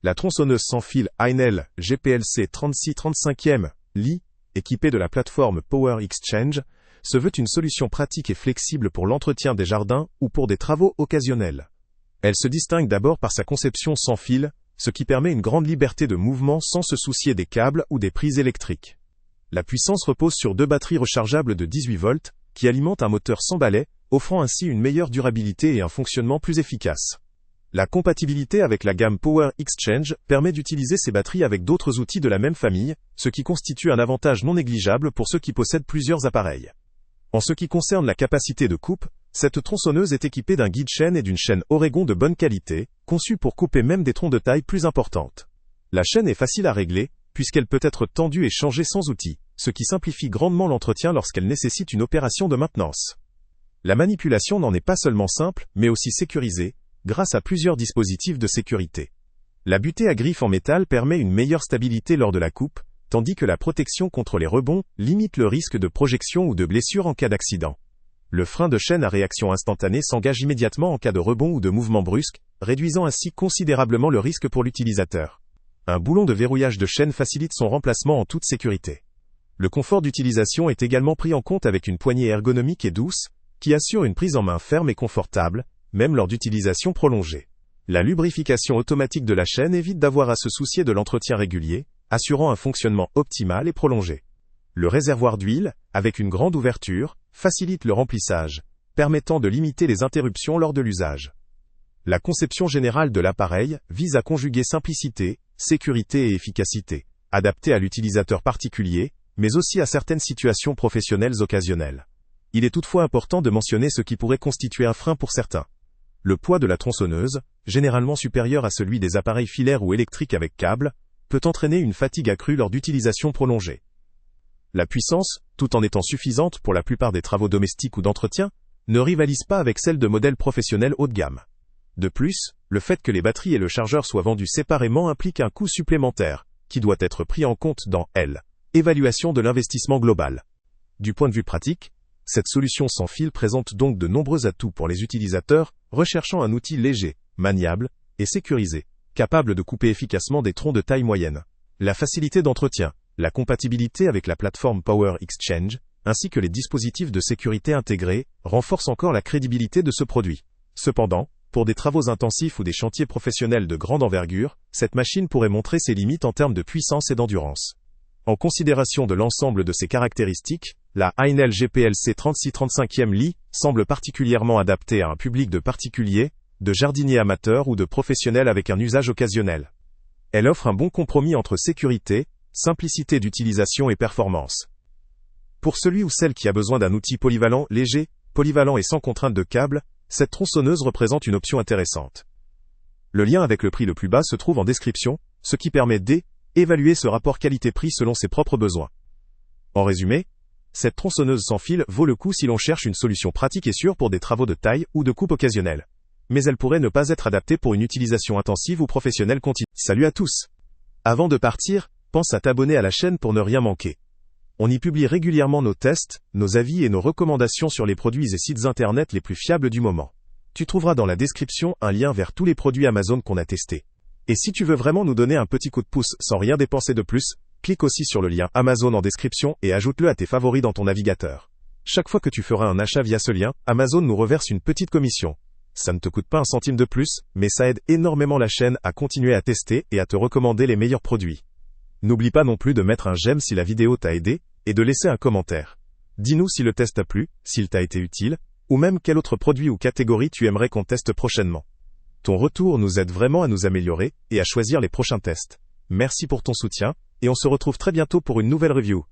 La tronçonneuse sans fil Heinel GPLC 3635e Li, équipée de la plateforme Power Exchange, se veut une solution pratique et flexible pour l'entretien des jardins ou pour des travaux occasionnels. Elle se distingue d'abord par sa conception sans fil, ce qui permet une grande liberté de mouvement sans se soucier des câbles ou des prises électriques. La puissance repose sur 2 batteries rechargeables de 18 volts, qui alimentent un moteur sans balai, offrant ainsi une meilleure durabilité et un fonctionnement plus efficace. La compatibilité avec la gamme Power Exchange permet d'utiliser ces batteries avec d'autres outils de la même famille, ce qui constitue un avantage non négligeable pour ceux qui possèdent plusieurs appareils. En ce qui concerne la capacité de coupe, cette tronçonneuse est équipée d'un guide chaîne et d'une chaîne Oregon de bonne qualité, conçue pour couper même des troncs de taille plus importante. La chaîne est facile à régler, puisqu'elle peut être tendue et changée sans outil, ce qui simplifie grandement l'entretien lorsqu'elle nécessite une opération de maintenance. La manipulation n'en est pas seulement simple, mais aussi sécurisée, grâce à plusieurs dispositifs de sécurité. La butée à griffe en métal permet une meilleure stabilité lors de la coupe, tandis que la protection contre les rebonds limite le risque de projection ou de blessure en cas d'accident. Le frein de chaîne à réaction instantanée s'engage immédiatement en cas de rebond ou de mouvement brusque, réduisant ainsi considérablement le risque pour l'utilisateur. Un boulon de verrouillage de chaîne facilite son remplacement en toute sécurité. Le confort d'utilisation est également pris en compte avec une poignée ergonomique et douce, qui assure une prise en main ferme et confortable, même lors d'utilisation prolongée. La lubrification automatique de la chaîne évite d'avoir à se soucier de l'entretien régulier, assurant un fonctionnement optimal et prolongé. Le réservoir d'huile, avec une grande ouverture, facilite le remplissage, permettant de limiter les interruptions lors de l'usage. La conception générale de l'appareil vise à conjuguer simplicité, sécurité et efficacité, adaptée à l'utilisateur particulier, mais aussi à certaines situations professionnelles occasionnelles. Il est toutefois important de mentionner ce qui pourrait constituer un frein pour certains. Le poids de la tronçonneuse, généralement supérieur à celui des appareils filaires ou électriques avec câble, peut entraîner une fatigue accrue lors d'utilisation prolongée. La puissance, tout en étant suffisante pour la plupart des travaux domestiques ou d'entretien, ne rivalise pas avec celle de modèles professionnels haut de gamme. De plus, le fait que les batteries et le chargeur soient vendus séparément implique un coût supplémentaire, qui doit être pris en compte dans l'évaluation de l'investissement global. Du point de vue pratique, cette solution sans fil présente donc de nombreux atouts pour les utilisateurs, recherchant un outil léger, maniable et sécurisé, capable de couper efficacement des troncs de taille moyenne. La facilité d'entretien, la compatibilité avec la plateforme Power Exchange, ainsi que les dispositifs de sécurité intégrés, renforcent encore la crédibilité de ce produit. Cependant, pour des travaux intensifs ou des chantiers professionnels de grande envergure, cette machine pourrait montrer ses limites en termes de puissance et d'endurance. En considération de l'ensemble de ces caractéristiques, la Heinel GPLC 3635e Li semble particulièrement adaptée à un public de particuliers, de jardiniers amateurs ou de professionnels avec un usage occasionnel. Elle offre un bon compromis entre sécurité, simplicité d'utilisation et performance. Pour celui ou celle qui a besoin d'un outil polyvalent, léger, polyvalent et sans contrainte de câble, cette tronçonneuse représente une option intéressante. Le lien avec le prix le plus bas se trouve en description, ce qui permet d'évaluer ce rapport qualité-prix selon ses propres besoins. En résumé, cette tronçonneuse sans fil vaut le coup si l'on cherche une solution pratique et sûre pour des travaux de taille ou de coupe occasionnelle. Mais elle pourrait ne pas être adaptée pour une utilisation intensive ou professionnelle continue. Salut à tous! Avant de partir, pense à t'abonner à la chaîne pour ne rien manquer. On y publie régulièrement nos tests, nos avis et nos recommandations sur les produits et sites internet les plus fiables du moment. Tu trouveras dans la description un lien vers tous les produits Amazon qu'on a testés. Et si tu veux vraiment nous donner un petit coup de pouce sans rien dépenser de plus, clique aussi sur le lien Amazon en description et ajoute-le à tes favoris dans ton navigateur. Chaque fois que tu feras un achat via ce lien, Amazon nous reverse une petite commission. Ça ne te coûte pas un centime de plus, mais ça aide énormément la chaîne à continuer à tester et à te recommander les meilleurs produits. N'oublie pas non plus de mettre un j'aime si la vidéo t'a aidé, et de laisser un commentaire. Dis-nous si le test t'a plu, s'il t'a été utile, ou même quel autre produit ou catégorie tu aimerais qu'on teste prochainement. Ton retour nous aide vraiment à nous améliorer, et à choisir les prochains tests. Merci pour ton soutien, et on se retrouve très bientôt pour une nouvelle review.